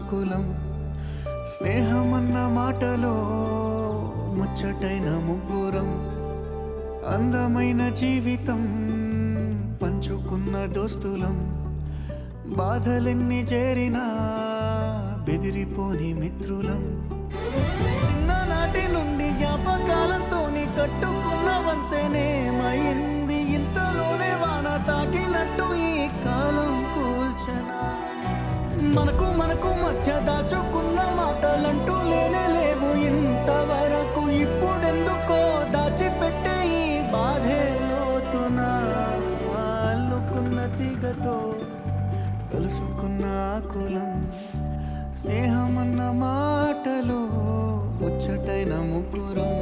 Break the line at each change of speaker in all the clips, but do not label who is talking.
కులం స్నేహమన్న మాటలో ముచ్చటైన ముగ్గురం అందమైన జీవితం పంచుకున్న దోస్తులం బాధలెన్ని చేరినా బెదిరిపోని మిత్రులం చిన్ననాటి నుండి జ్ఞాపకాలతోని కట్టుకున్న వంతెనేమైంది ఇంతలోనే వాన తాకినట్టు ఈ కాలం కూల్చనా మనకు మధ్య దాచుకున్న మాటలంటూ లేవు ఇంతవరకు ఇప్పుడెందుకో దాచిపెట్టే ఈ బాధే లోతున అల్లుకున్న తీగతో కలుసుకున్న కులం స్నేహమన్న మాటలో ముచ్చటైన ముగ్గురం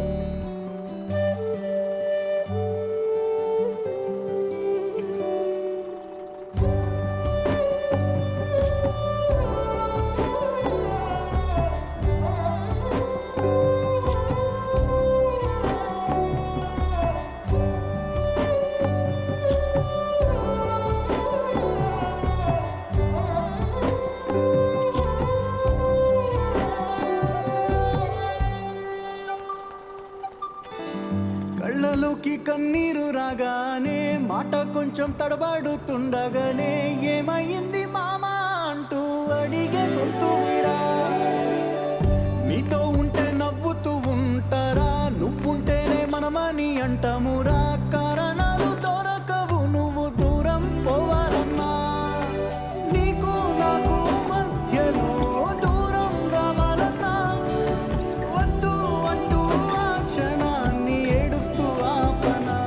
కళ్ళలోకి కన్నీరు రాగానే మాట కొంచెం తడబడుతుండగానే ఏమైంది మామా అంటూ అడిగే గొంతువిరా నీతో ఉంటే నవ్వుతూ ఉంటారా నువ్వుంటేనే మనమని అంటామురా కారణాలు దొరకవు నువ్వు దూరం పోవాలన్నా నీకు నాకు మధ్యలో దూరం రావాలన్నా వద్దు అంటూ ఆ క్షణాన్ని ఏడుస్తూ ఆపనా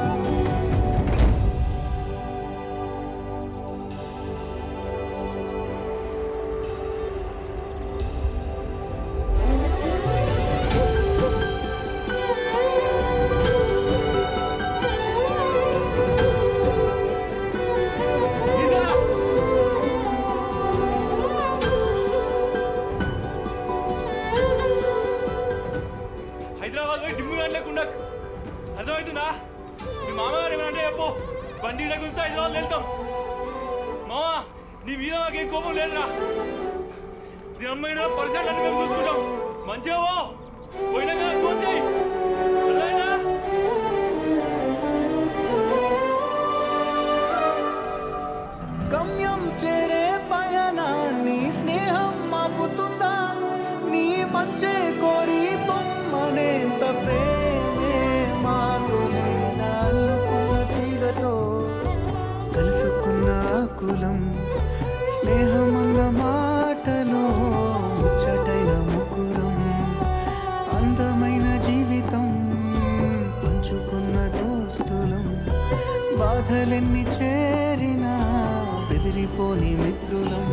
హైదరాబాద్ పోయి డిమ్ము లేకుండా అర్థమవుతుందా మీ మామగారు ఏమన్నా చెప్పు బండి గురించి హైదరాబాద్ వెళ్తాం మామా నీ మీద మాకేం కోపం లేదురా దీని అమ్మాయి పరిసరాలు అన్ని మేము చూసుకుంటాం మంచిగా పోయినా కదా ఫోన్ చేయి అర్థమైందా
గమ్యం చేరే పయనాన్ని స్నేహం మాపుతుందా నీ మంచే కోరి పొమ్మనేంత ప్రేమే మాకు లేదా అల్లుకున్న తీగతో కలుసుకున్న కులం స్నేహమన్న మాటలో ముచ్చటైన ముగ్గురం అందమైన జీవితం పంచుకున్న దోస్తులం బాధలెన్ని చేరినా బెదిరిపోని మిత్రులం